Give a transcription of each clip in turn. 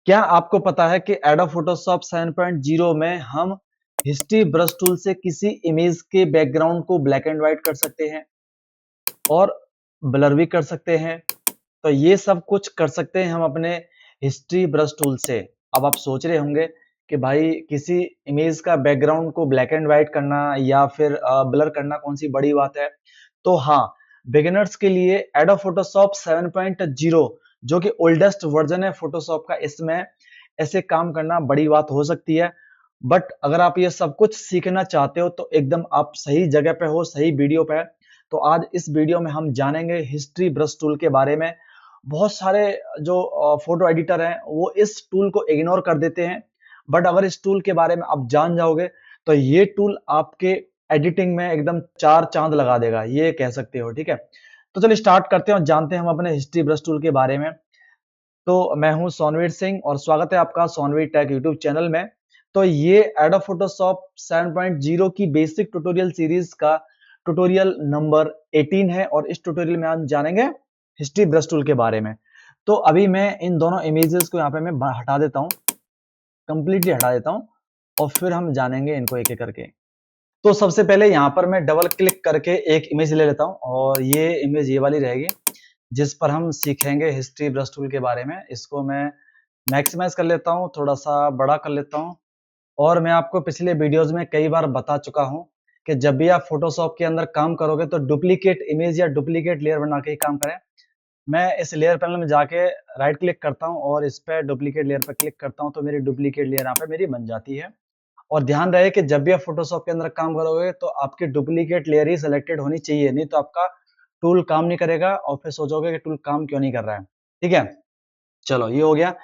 क्या आपको पता है कि एडोब फोटोशॉप 7.0 में हम हिस्ट्री ब्रश टूल से किसी इमेज के बैकग्राउंड को ब्लैक एंड व्हाइट कर सकते हैं और ब्लर भी कर सकते हैं। तो ये सब कुछ कर सकते हैं हम अपने हिस्ट्री ब्रश टूल से। अब आप सोच रहे होंगे कि भाई किसी इमेज का बैकग्राउंड को ब्लैक एंड व्हाइट करना या फिर ब्लर करना कौन सी बड़ी बात है। तो हाँ, बिगिनर्स के लिए एडोब फोटोशॉप 7.0 जो कि ओल्डेस्ट वर्जन है फोटोशॉप का, इसमें ऐसे काम करना बड़ी बात हो सकती है। बट अगर आप ये सब कुछ सीखना चाहते हो तो एकदम आप सही जगह पे हो, सही वीडियो पे है। तो आज इस वीडियो में हम जानेंगे हिस्ट्री ब्रश टूल के बारे में। बहुत सारे जो फोटो एडिटर हैं वो इस टूल को इग्नोर कर देते हैं, बट अगर इस टूल के बारे में आप जान जाओगे तो ये टूल आपके एडिटिंग में एकदम चार चांद लगा देगा, ये कह सकते हो। ठीक है, तो चलिए स्टार्ट करते हैं और जानते हैं हम अपने हिस्ट्री ब्रश टूल के बारे में। तो मैं हूं सोनवीर सिंह और स्वागत है आपका सोनवीर टेक यूट्यूब चैनल में। तो ये एडोब फोटोशॉप 7.0 की बेसिक ट्यूटोरियल सीरीज का ट्यूटोरियल नंबर 18 है और इस ट्यूटोरियल में हम जानेंगे हिस्ट्री ब्रश टूल के बारे में। तो अभी मैं इन दोनों इमेजेस को यहाँ पे मैं हटा देता हूँ, कंप्लीटली हटा देता हूँ और फिर हम जानेंगे इनको एक एक करके। तो सबसे पहले यहाँ पर मैं डबल क्लिक करके एक इमेज ले लेता हूँ और ये इमेज ये वाली रहेगी जिस पर हम सीखेंगे हिस्ट्री ब्रश टूल के बारे में। इसको मैं मैक्सिमाइज कर लेता हूँ, थोड़ा सा बड़ा कर लेता हूँ। और मैं आपको पिछले वीडियोस में कई बार बता चुका हूँ कि जब भी आप फोटोशॉप के अंदर काम करोगे तो डुप्लीकेट इमेज या डुप्लीकेट लेयर बना के ही काम करें। मैं इस लेयर पैनल में जाके राइट क्लिक करता हूँ और इस पे डुप्लीकेट लेयर पर क्लिक करता हूँ तो मेरी डुप्लीकेट लेयर यहाँ पे मेरी बन जाती है। और ध्यान रहे कि जब भी आप फोटोशॉप के अंदर काम करोगे तो आपकी डुप्लीकेट लेयर ही सिलेक्टेड होनी चाहिए, नहीं तो आपका टूल काम नहीं करेगा और फिर सोचोगे कि टूल काम क्यों नहीं कर रहा है। ठीक है, चलो ये हो गया।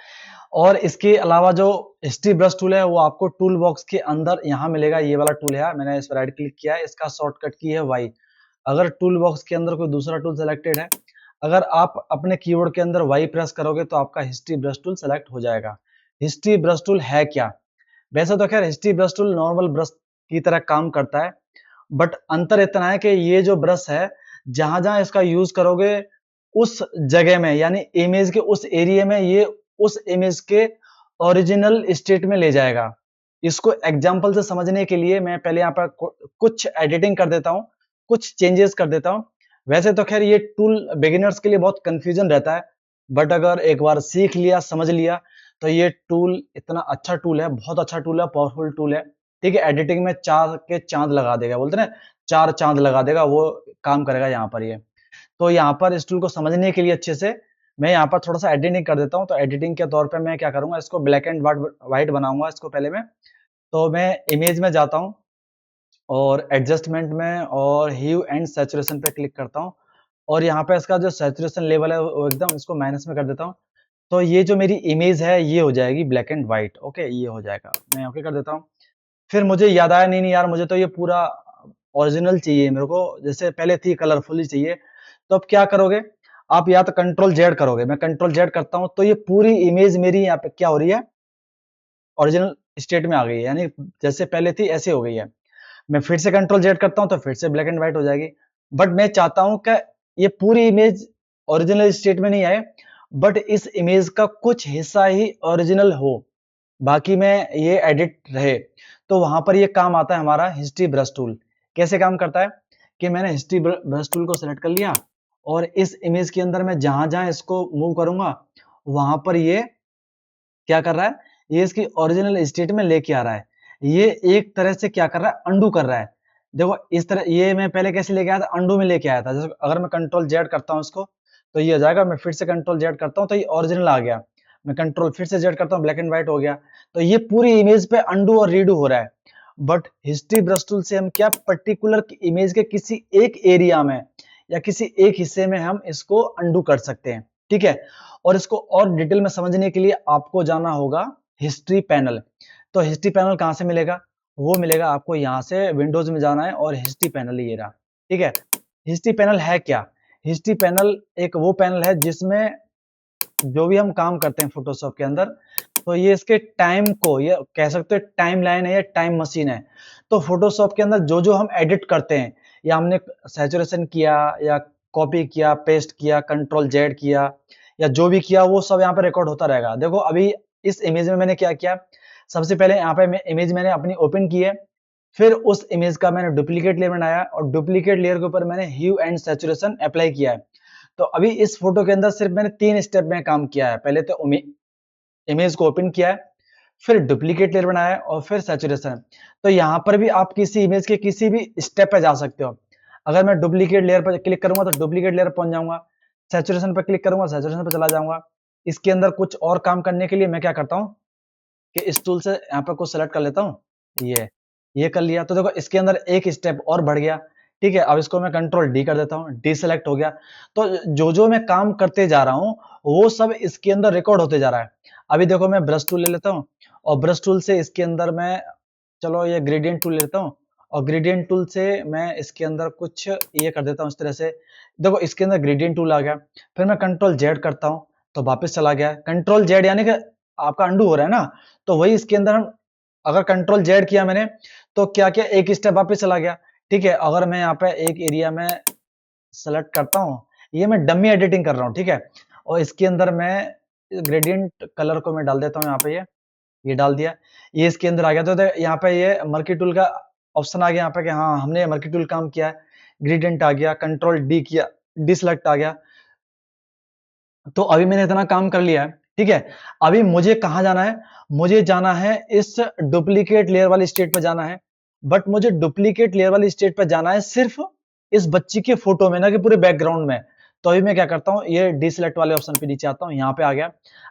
और इसके अलावा जो हिस्ट्री ब्रश टूल है वो आपको टूल बॉक्स के अंदर यहाँ मिलेगा। ये वाला टूल है, मैंने इस पर राइट क्लिक किया है, इसका शॉर्टकट की है वाई। अगर टूल बॉक्स के अंदर कोई दूसरा टूल सेलेक्टेड है, अगर आप अपने कीबोर्ड के अंदर वाई प्रेस करोगे तो आपका हिस्ट्री ब्रश टूल सेलेक्ट हो जाएगा। हिस्ट्री ब्रश टूल है क्या? वैसे तो खैर history brush tool normal brush की तरह काम करता है, बट अंतर इतना है कि ये जो ब्रश है जहां जहां इसका यूज करोगे उस जगह में, यानी इमेज के उस एरिया में, ये उस इमेज के ओरिजिनल स्टेट में ले जाएगा। इसको एग्जांपल से समझने के लिए मैं पहले यहाँ पर कुछ एडिटिंग कर देता हूँ, कुछ चेंजेस कर देता हूँ। वैसे तो खैर ये टूल बिगिनर्स के लिए बहुत कंफ्यूजन रहता है, बट अगर एक बार सीख लिया, समझ लिया तो ये टूल इतना अच्छा टूल है, बहुत अच्छा टूल है, पावरफुल टूल है। ठीक है, एडिटिंग में चार के चांद लगा देगा, बोलते ना, चार चांद लगा देगा, वो काम करेगा यहाँ पर ये। तो यहाँ पर इस टूल को समझने के लिए अच्छे से मैं यहाँ पर थोड़ा सा एडिटिंग कर देता हूँ। तो एडिटिंग के तौर पे मैं क्या करूंगा, इसको ब्लैक एंड व्हाइट बनाऊंगा इसको पहले मैं। तो मैं इमेज में जाता हूँ और एडजस्टमेंट में और ह्यू एंड सैचुरेशन पे क्लिक करता हूँ और यहाँ पे इसका जो सैचुरेशन लेवल है वो एकदम इसको माइनस में कर देता हूँ। तो ये जो मेरी इमेज है ये हो जाएगी ब्लैक एंड व्हाइट। ओके, ये हो जाएगा, मैं ओके कर देता हूँ। फिर मुझे याद आया, नहीं नहीं यार, मुझे तो ये पूरा ओरिजिनल चाहिए, मेरे को जैसे पहले थी कलरफुल ही चाहिए। तो अब क्या करोगे आप, या तो कंट्रोल जेड करोगे, मैं कंट्रोल जेड करता हूँ तो ये पूरी इमेज मेरी यहाँ पे क्या हो रही है, ओरिजिनल स्टेट में आ गई है, यानी जैसे पहले थी ऐसे हो गई है। मैं फिर से कंट्रोल जेड करता हूँ तो फिर से ब्लैक एंड व्हाइट हो जाएगी। बट मैं चाहता हूँ कि ये पूरी इमेज ओरिजिनल स्टेट में नहीं आए, बट इस इमेज का कुछ हिस्सा ही ओरिजिनल हो, बाकी में ये एडिट रहे। तो वहां पर ये काम आता है हमारा हिस्ट्री ब्रश टूल। कैसे काम करता है कि मैंने हिस्ट्री ब्रश टूल को सेलेक्ट कर लिया और इस इमेज के अंदर मैं जहां जहां इसको मूव करूंगा वहां पर ये क्या कर रहा है, ये इसकी ओरिजिनल स्टेट में लेके आ रहा है। ये एक तरह से क्या कर रहा है, अंडू कर रहा है। देखो इस तरह, ये मैं पहले कैसे लेके आया था, अंडू में लेके आया था। जैसे अगर मैं कंट्रोल जेड करता हूँ इसको तो ये हो जाएगा, मैं फिर से कंट्रोल जेड करता हूँ तो ये ओरिजिनल आ गया, मैं कंट्रोल फिर से जेड करता हूँ ब्लैक एंड व्हाइट हो गया। तो ये पूरी इमेज पे अंडू और रीडू हो रहा है। बट हिस्ट्री ब्रश टूल से हम क्या, पर्टिकुलर इमेज के किसी एक एरिया में या किसी एक हिस्से में हम इसको अंडू कर सकते हैं। ठीक है, और इसको और डिटेल में समझने के लिए आपको जाना होगा हिस्ट्री पैनल। तो हिस्ट्री पैनल कहां से मिलेगा, वो मिलेगा आपको यहाँ से विंडोज में जाना है और हिस्ट्री पैनल ये रहा। ठीक है, हिस्ट्री पैनल है क्या, हिस्ट्री पैनल एक वो पैनल है जिसमें जो भी हम काम करते हैं फोटोशॉप के अंदर, तो ये इसके टाइम को, ये कह सकते हैं टाइम लाइन है या टाइम मशीन है। तो फोटोशॉप के अंदर जो जो हम एडिट करते हैं, या हमने सैचुरेशन किया या कॉपी किया, पेस्ट किया, कंट्रोल जेड किया या जो भी किया, वो सब यहाँ पे रिकॉर्ड होता रहेगा। देखो अभी इस इमेज में मैंने क्या किया, सबसे पहले यहाँ पे इमेज मैंने अपनी ओपन की है, फिर उस इमेज का मैंने डुप्लीकेट लेयर बनाया और डुप्लीकेट लेयर के ऊपर मैंने ह्यू एंड सैचुरेशन अप्लाई किया है। तो अभी इस फोटो के अंदर सिर्फ मैंने 3 स्टेप में काम किया है। पहले तो इमेज को ओपन किया है, फिर डुप्लीकेट लेयर बनाया है और फिर सैचुरेशन। तो यहाँ पर भी आप किसी इमेज के किसी भी स्टेप पे जा सकते हो। अगर मैं डुप्लीकेट लेयर पर क्लिक करूंगा तो डुप्लीकेट लेयर पहुंच जाऊंगा, सैचुरेशन पर क्लिक करूंगा सैचुरेशन पर चला जाऊंगा। इसके अंदर कुछ और काम करने के लिए मैं क्या करता हूँ कि इस टूल से यहाँ पर कुछ सेलेक्ट कर लेता हूँ, ये कर लिया। तो देखो इसके अंदर एक स्टेप और बढ़ गया। ठीक है, अब इसको मैं कंट्रोल डी कर देता हूँ, डी सेलेक्ट हो गया। तो जो जो मैं काम करते जा रहा हूँ वो सब इसके अंदर रिकॉर्ड होते जा रहा है। अभी देखो मैं ब्रश टूल ले लेता हूँ और ब्रश टूल से इसके अंदर मैं, चलो ये ग्रेडियंट टूल लेता हूँ और ग्रेडियंट टूल से मैं इसके अंदर कुछ ये कर देता हूँ इस तरह से। देखो इसके अंदर ग्रेडियंट टूल आ गया, फिर मैं कंट्रोल जेड करता हूँ तो वापस चला गया। कंट्रोल जेड यानी कि आपका अंडू हो रहा है ना, तो वही इसके अंदर हम अगर कंट्रोल जेड किया मैंने तो क्या किया, एक स्टेप वापस चला गया। ठीक है, अगर मैं यहाँ पे एक एरिया में सेलेक्ट करता हूँ, ये मैं डमी एडिटिंग कर रहा हूँ। ठीक है, और इसके अंदर मैं ग्रेडियंट कलर को मैं डाल देता हूँ यहाँ पे, ये डाल दिया, ये इसके अंदर आ गया। तो यहाँ पे ये मर्की टूल का ऑप्शन आ गया यहाँ पे कि हाँ हमने मर्की टूल काम किया है, ग्रेडियंट आ गया, कंट्रोल डी किया, डी सिलेक्ट आ गया। तो अभी मैंने इतना काम कर लिया है। ठीक है, अभी मुझे कहाँ जाना है, मुझे जाना है इस डुप्लीकेट लेयर वाली स्टेट पे जाना है। बट मुझे डुप्लीकेट लेयर वाली स्टेट पे जाना है सिर्फ इस बच्ची के फोटो में, ना कि पूरे बैकग्राउंड में। तो अभी मैं क्या करता हूँ, ये डिसलेक्ट वाले ऑप्शन पे नीचे आता हूँ, यहाँ पे आ गया।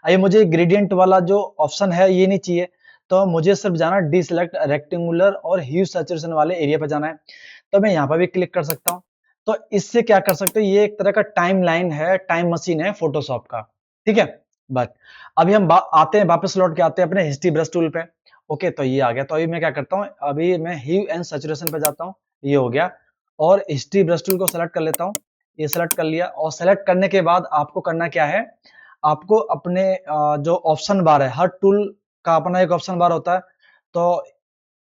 अभी मुझे ग्रेडियंट वाला जो ऑप्शन है ये नहीं चाहिए, तो मुझे सिर्फ जाना डिसलेक्ट रेक्टेंगुलर और ह्यू सैचुरेशन वाले एरिया पे जाना है। तो मैं यहाँ पर भी क्लिक कर सकता हूँ। तो इससे क्या कर सकते हो, ये एक तरह का टाइमलाइन है, टाइम मशीन है फोटोशॉप का। ठीक है, बस अभी हम आते हैं, वापस लौट के आते हैं अपने हिस्ट्री ब्रश टूल पे। ओके, तो ये आ गया। तो अभी मैं क्या करता हूँ, अभी मैं ह्यू एंड सैचुरेशन पे जाता हूँ, ये हो गया। और हिस्ट्री ब्रश टूल को सेलेक्ट कर लेता हूँ, ये सेलेक्ट कर लिया। और सेलेक्ट करने के बाद आपको करना क्या है, आपको अपने जो ऑप्शन बार है, हर टूल का अपना एक ऑप्शन बार होता है। तो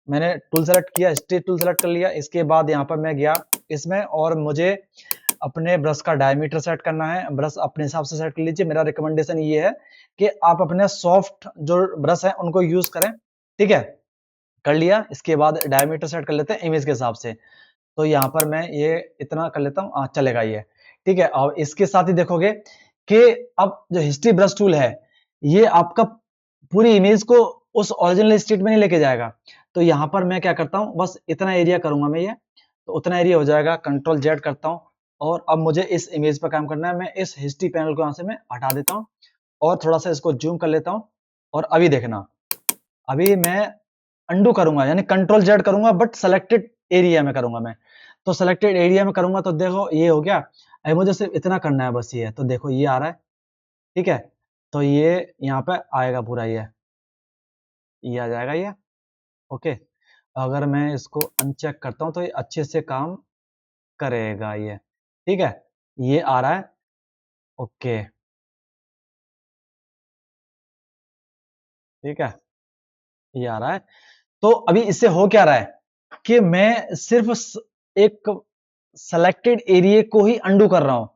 मैंने टूल सेलेक्ट किया, हिस्ट्री टूल सेलेक्ट कर लिया। इसके बाद यहाँ पर मैं गया इसमें और मुझे अपने ब्रश का डायमीटर सेट करना है। ब्रश अपने हिसाब से सेट कर लीजिए। मेरा रिकमेंडेशन ये है कि आप अपने सॉफ्ट जो ब्रश है उनको यूज करें। ठीक है, कर लिया। इसके बाद डायमीटर सेट कर लेते हैं इमेज के हिसाब से। तो यहाँ पर मैं ये इतना कर लेता हूँ, चलेगा ये। ठीक है, और इसके साथ ही देखोगे कि अब जो हिस्ट्री ब्रश टूल है ये आपका पूरी इमेज को उस ओरिजिनल स्टेट में नहीं लेके जाएगा। तो यहाँ पर मैं क्या करता हूँ, बस इतना एरिया करूंगा मैं, ये तो उतना एरिया हो जाएगा। कंट्रोल जेड करता हूँ और अब मुझे इस इमेज पर काम करना है। मैं इस हिस्ट्री पैनल को यहाँ से मैं हटा देता हूँ और थोड़ा सा इसको जूम कर लेता हूँ। और अभी देखना, अभी मैं अंडू करूंगा यानी कंट्रोल जेड करूंगा, बट सेलेक्टेड एरिया में करूंगा मैं। तो सेलेक्टेड एरिया में करूंगा तो देखो ये हो गया। अभी मुझे सिर्फ इतना करना है बस, ये तो देखो ये आ रहा है। ठीक है, तो ये यहाँ पे आएगा पूरा, ये आ जाएगा ये। ओके, अगर मैं इसको अनचेक करता हूँ तो ये अच्छे से काम करेगा ये। ठीक है, ये आ रहा है। ओके, ठीक है, ये आ रहा है। तो अभी इससे हो क्या रहा है कि मैं सिर्फ एक सेलेक्टेड एरिया को ही अंडू कर रहा हूं,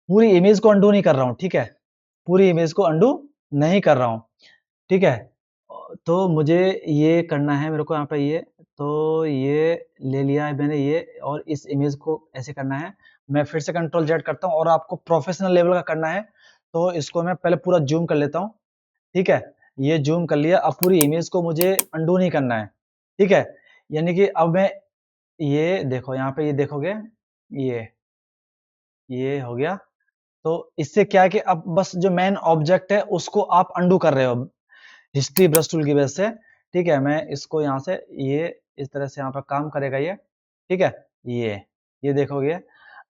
पूरी इमेज को अंडू नहीं कर रहा हूं। ठीक है, पूरी इमेज को अंडू नहीं कर रहा हूं। ठीक है, तो मुझे ये करना है, मेरे को यहाँ पे ये, तो ये ले लिया है मैंने ये, और इस इमेज को ऐसे करना है। मैं फिर से कंट्रोल जेड करता हूँ और आपको प्रोफेशनल लेवल का करना है तो इसको मैं पहले पूरा जूम कर लेता हूँ। ठीक है, ये जूम कर लिया। अब पूरी इमेज को मुझे अंडू नहीं करना है। ठीक है, यानी कि अब मैं, ये देखो यहाँ पे, ये देखोगे ये हो गया। तो इससे क्या है कि अब बस जो मेन ऑब्जेक्ट है उसको आप अंडू कर रहे हो हिस्ट्री ब्रश टूल की वजह से। ठीक है, मैं इसको यहाँ से, ये इस तरह से यहाँ पर काम करेगा ये। ठीक है, ये देखोगे।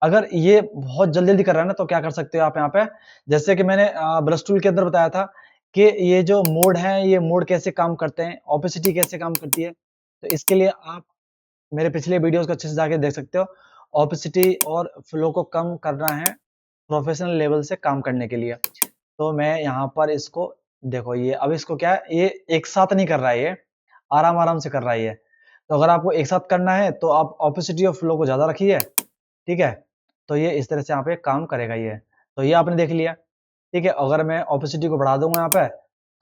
अगर ये बहुत जल्दी जल्दी कर रहा है ना तो क्या कर सकते हो आप यहाँ पे, जैसे कि मैंने ब्रश टूल के अंदर बताया था कि ये जो मोड है, ये मोड कैसे काम करते हैं, ओपेसिटी कैसे काम करती है। तो इसके लिए आप मेरे पिछले वीडियोस को अच्छे से जाके देख सकते हो। ओपेसिटी और फ्लो को कम करना है प्रोफेशनल लेवल से काम करने के लिए। तो मैं यहाँ पर इसको, देखो ये अब इसको क्या है, ये एक साथ नहीं कर रहा है, ये आराम आराम से कर रहा है ये। तो अगर आपको एक साथ करना है तो आप ओपेसिटी और फ्लो को ज्यादा रखिए। ठीक है, तो ये इस तरह से यहाँ पे काम करेगा ये। तो ये आपने देख लिया। ठीक है, अगर मैं ओपेसिटी को बढ़ा दूंगा यहाँ पे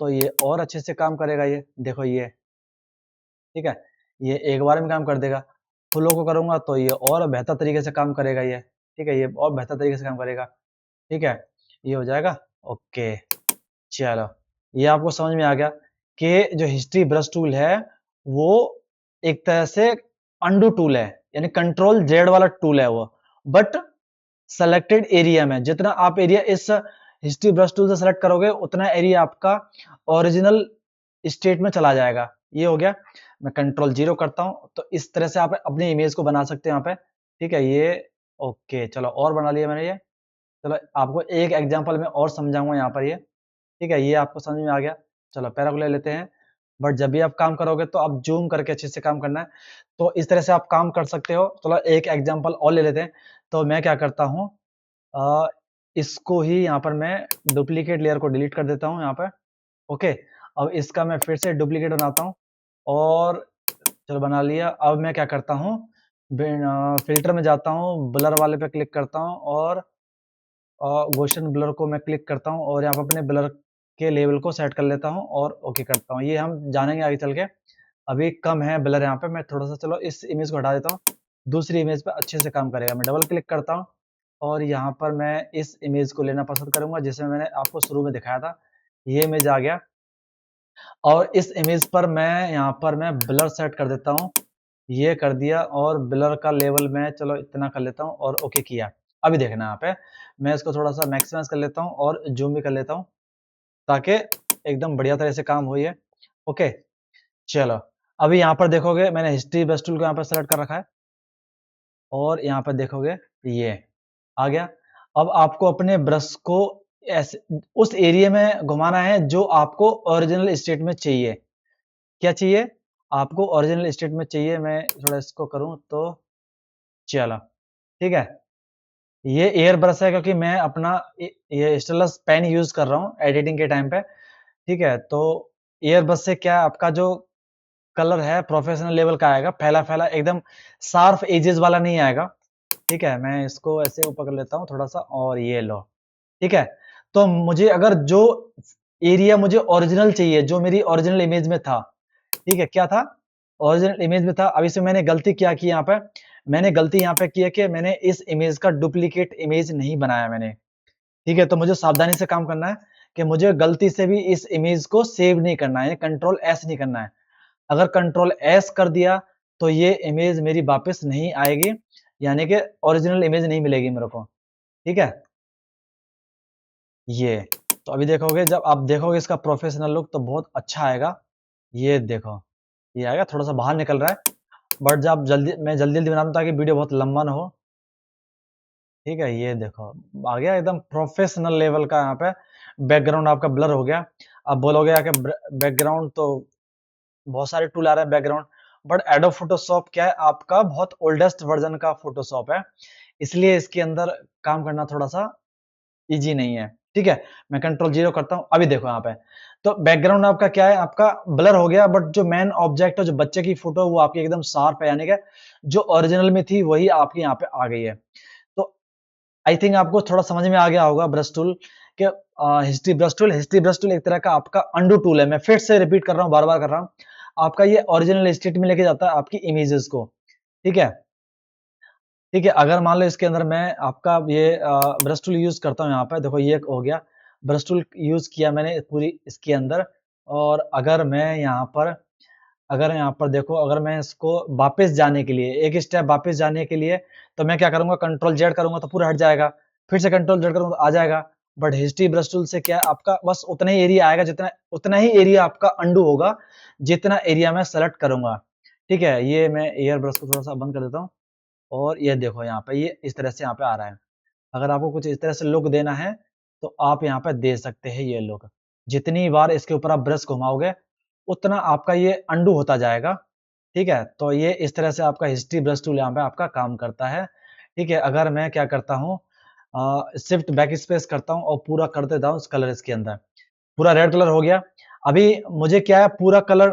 तो ये और अच्छे से काम करेगा। ये देखो ये, ठीक है, ये एक बार में काम कर देगा। फुलों को करूंगा तो ये और बेहतर तरीके से काम करेगा ये, ठीक है, ये और बेहतर तरीके से काम करेगा, ठीक है, ये हो जाएगा। ओके, चलो, ये आपको समझ में आ गया कि जो हिस्ट्री ब्रश टूल है वो एक तरह से अंडू टूल है, यानी कंट्रोल जेड वाला टूल है वो, बट सेलेक्टेड एरिया में जितना आप एरिया इस हिस्ट्री ब्रश टूल से सेलेक्ट करोगे उतना एरिया आपका ओरिजिनल स्टेट में चला जाएगा। ये हो गया। मैं कंट्रोल 0 करता हूं तो इस तरह से आप अपनी इमेज को बना सकते हैं यहाँ पे, ठीक है, ये ओके। चलो, और बना लिया मैंने ये। चलो, आपको एक एग्जांपल में और समझाऊंगा यहाँ पर ये, ठीक है, ये आपको समझ में आ गया। चलो, पैरा को ले लेते हैं। बट जब भी आप काम करोगे तो आप जूम करके अच्छे से काम करना है, तो इस तरह से आप काम कर सकते हो। चलो, एक एग्जांपल और ले लेते हैं। तो मैं क्या करता हूँ, इसको ही यहाँ पर मैं डुप्लीकेट लेयर को डिलीट कर देता हूँ यहाँ पर। ओके, अब इसका मैं फिर से डुप्लीकेट बनाता हूँ, और चलो बना लिया। अब मैं क्या करता हूँ, फिल्टर में जाता हूँ, ब्लर वाले पे क्लिक करता हूँ, और गॉसियन ब्लर को मैं क्लिक करता हूँ, और यहाँ पर अपने ब्लर के लेवल को सेट कर लेता हूँ, और ओके करता हूँ। ये हम जानेंगे आगे चल के। अभी कम है ब्लर यहाँ पे, मैं थोड़ा सा, चलो इस इमेज को हटा देता हूँ, दूसरी इमेज पे अच्छे से काम करेगा। मैं डबल क्लिक करता हूँ, और यहाँ पर मैं इस इमेज को लेना पसंद करूंगा जिसमें मैंने आपको शुरू में दिखाया था। ये इमेज आ गया, और इस इमेज पर मैं ब्लर सेट कर देता हूँ। ये कर दिया, और ब्लर का लेवल मैं चलो इतना कर लेता हूँ, और ओके किया। अभी देखना यहाँ पे, मैं इसको थोड़ा सा मैक्सिमाइज कर लेता हूँ और जूम भी कर लेता हूँ, ताकि एकदम बढ़िया तरह से काम हो ये। ओके, चलो, अभी यहाँ पर देखोगे मैंने हिस्ट्री ब्रश टूल को यहाँ पर सेलेक्ट कर रखा है, और यहाँ पर देखोगे ये आ गया। अब आपको अपने ब्रश को ऐसे उस एरिया में घुमाना है जो आपको ओरिजिनल स्टेट में चाहिए। क्या चाहिए आपको? ओरिजिनल स्टेट में चाहिए। मैं थोड़ा इसको करूं तो, चलो, ठीक है, ये एयर ब्रश है क्योंकि मैं अपना ये स्टाइलस पेन यूज कर रहा हूँ एडिटिंग के टाइम पे, ठीक है। तो एयर ब्रश से क्या आपका जो कलर है प्रोफेशनल लेवल का आएगा, फैला फैला एकदम शार्प एजेस वाला नहीं आएगा, ठीक है। मैं इसको ऐसे ऊपर कर लेता हूँ थोड़ा सा, और ये लो, ठीक है। तो मुझे अगर जो एरिया मुझे ओरिजिनल चाहिए, जो मेरी ओरिजिनल इमेज में था, ठीक है, क्या था, ओरिजिनल इमेज में था। अब इसमें मैंने गलती क्या की, यहाँ पे मैंने गलती यहाँ पे की है कि मैंने इस इमेज का डुप्लीकेट इमेज नहीं बनाया मैंने, ठीक है। तो मुझे सावधानी से काम करना है कि मुझे गलती से भी इस इमेज को सेव नहीं करना है, कंट्रोल एस नहीं करना है। अगर कंट्रोल एस कर दिया तो ये इमेज मेरी वापस नहीं आएगी, यानी कि ओरिजिनल इमेज नहीं मिलेगी मेरे को, ठीक है। ये तो अभी देखोगे, जब आप देखोगे इसका प्रोफेशनल लुक तो बहुत अच्छा आएगा। ये देखो, ये आएगा, थोड़ा सा बाहर निकल रहा है, बट जब मैं जल्दी जल्दी बना दूं ताकि वीडियो बहुत लंबा ना हो, ठीक है। ये देखो, आ गया एकदम प्रोफेशनल लेवल का। यहाँ पे बैकग्राउंड आपका ब्लर हो गया। अब बोलोगे आके बैकग्राउंड तो बहुत सारे टूल आ रहे हैं बैकग्राउंड, बट एडोब फोटोशॉप क्या है, आपका बहुत ओल्डेस्ट वर्जन का फोटोशॉप है, इसलिए इसके अंदर काम करना थोड़ा सा इजी नहीं है, ठीक है। मैं कंट्रोल 0 करता हूं। अभी देखो यहाँ पे, तो बैकग्राउंड आपका क्या है, आपका ब्लर हो गया, बट जो मेन ऑब्जेक्ट है, जो बच्चे की फोटो, वो आपकी एकदम शार्प है, यानी कि जो ओरिजिनल में थी वही आपकी यहाँ पे आ गई है। तो आई थिंक आपको थोड़ा समझ में आ गया होगा ब्रश टूल के, हिस्ट्री ब्रश टूल एक तरह का आपका अंडू टूल है। मैं फिर से रिपीट कर रहा हूँ, बार बार कर रहा हूँ। आपका ये ओरिजिनल स्टेट में लेके जाता है आपकी इमेजेस को, ठीक है। ठीक है, अगर मान लो इसके अंदर मैं आपका ये ब्रश टूल यूज करता हूँ, यहाँ पे देखो ये हो गया, ब्रश टूल यूज किया मैंने पूरी इसके अंदर। और अगर यहाँ पर देखो, अगर मैं इसको वापस जाने के लिए, एक स्टेप वापस जाने के लिए, तो मैं क्या करूंगा, कंट्रोल जेड करूंगा तो पूरा हट जाएगा, फिर से कंट्रोल जेड करूंगा तो आ जाएगा। बट हिस्ट्री ब्रश टूल से क्या है, आपका बस उतना ही एरिया आएगा, उतना ही एरिया आपका अंडू होगा जितना एरिया मैं सेलेक्ट करूंगा, ठीक है। ये मैं एयर ब्रश को थोड़ा सा बंद कर देता हूँ, और ये देखो यहाँ पे ये इस तरह से यहाँ पे आ रहा है। अगर आपको कुछ इस तरह से लुक देना है तो आप यहाँ पे दे सकते हैं ये लुक। जितनी बार इसके ऊपर आप ब्रश घुमाओगे उतना आपका ये अंडू होता जाएगा, ठीक है। तो ये इस तरह से आपका हिस्ट्री ब्रश टूल यहाँ पे आपका काम करता है, ठीक है। अगर मैं क्या करता हूँ, शिफ्ट बैक स्पेस करता हूँ और पूरा कर देता हूँ कलर इसके अंदर, पूरा रेड कलर हो गया। अभी मुझे क्या है, पूरा कलर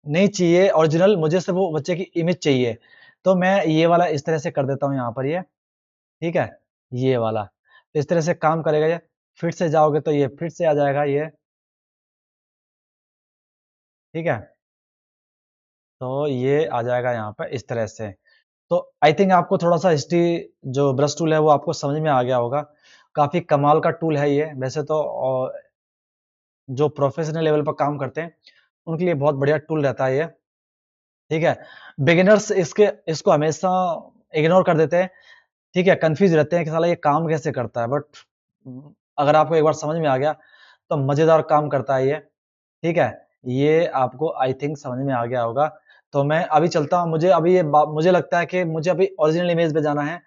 नहीं चाहिए ओरिजिनल, मुझे सिर्फ वो बच्चे की इमेज चाहिए। तो मैं ये वाला इस तरह से कर देता हूँ यहाँ पर ये, ठीक है, ये वाला। तो इस तरह से काम करेगा ये। फिर से जाओगे तो ये फिर से आ जाएगा ये, ठीक है, तो ये आ जाएगा यहाँ पर इस तरह से। तो आई थिंक आपको थोड़ा सा हिस्ट्री जो ब्रश टूल है वो आपको समझ में आ गया होगा। काफी कमाल का टूल है ये वैसे तो, जो प्रोफेशनल लेवल पर काम करते हैं उनके लिए बहुत बढ़िया टूल रहता है ये। ठीक है, बिगिनर्स इसको हमेशा इग्नोर कर देते हैं। ठीक है, कंफ्यूज रहते हैं कि साला ये काम कैसे करता है, बट अगर आपको एक बार समझ में आ गया तो मजेदार काम करता है ये। ठीक है, ये आपको आई थिंक समझ में आ गया होगा। तो मैं अभी चलता हूँ, मुझे अभी मुझे लगता है कि मुझे अभी ओरिजिनल इमेज पे जाना है।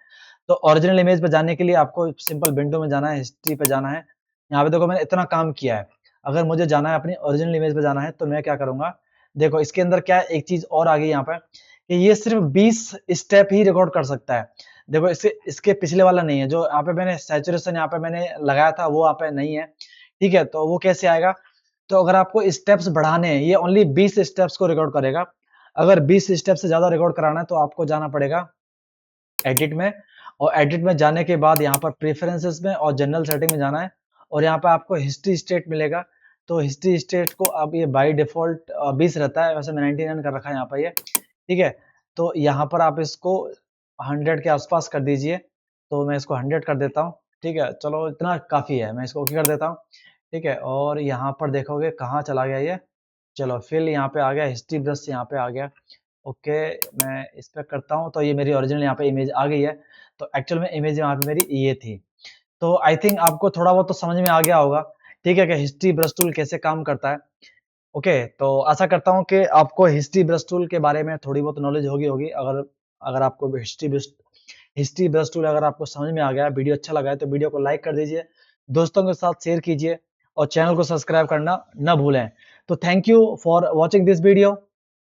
तो ओरिजिनल इमेज पे जाने के लिए आपको सिंपल विंडो में जाना है, हिस्ट्री पे जाना है। यहाँ पे देखो मैंने इतना काम किया है। अगर मुझे जाना है अपनी ओरिजिनल इमेज पे जाना है तो मैं क्या करूंगा, देखो इसके अंदर क्या है, एक चीज और आ गई यहाँ पे कि ये सिर्फ 20 स्टेप ही रिकॉर्ड कर सकता है। देखो इसके पिछले वाला नहीं है, जो यहाँ पे मैंने सैचुरेशन यहाँ पे मैंने लगाया था वो यहाँ पे नहीं है। ठीक है, तो वो कैसे आएगा, तो अगर आपको स्टेप्स बढ़ाने हैं, ये ओनली 20 स्टेप्स को रिकॉर्ड करेगा। अगर 20 स्टेप से ज्यादा रिकॉर्ड कराना है तो आपको जाना पड़ेगा एडिट में, और एडिट में जाने के बाद यहाँ पर प्रेफरेंसेस में और जनरल सेटिंग में जाना है, और यहाँ पे आपको हिस्ट्री स्टेट मिलेगा। तो हिस्ट्री स्टेट को अब ये बाय डिफॉल्ट 20 रहता है, वैसे मैं 99 कर रखा है यहाँ पर ये। ठीक है, तो यहाँ पर आप इसको 100 के आसपास कर दीजिए, तो मैं इसको 100 कर देता हूँ। ठीक है, चलो इतना काफी है, मैं इसको ओके कर देता हूँ। ठीक है, और यहाँ पर देखोगे कहाँ चला गया ये, चलो फिल यहाँ पे आ गया, हिस्ट्री ब्रश यहाँ पे आ गया। ओके, मैं इस पे करता हूँ तो ये मेरी ओरिजिनल यहाँ पे इमेज आ गई है। तो एक्चुअल में इमेज यहाँ पे मेरी ये थी। तो आई थिंक आपको थोड़ा बहुत तो समझ में आ गया होगा। ठीक है, कि हिस्ट्री ब्रश टूल कैसे काम करता है। ओके, तो आशा करता हूँ कि आपको हिस्ट्री ब्रश टूल के बारे में थोड़ी बहुत नॉलेज होगी होगी। अगर अगर आपको हिस्ट्री ब्रश टूल अगर आपको समझ में आ गया, वीडियो अच्छा लगा है तो वीडियो को लाइक कर दीजिए, दोस्तों के साथ शेयर कीजिए, और चैनल को सब्सक्राइब करना न भूलें। तो thank you for watching this video.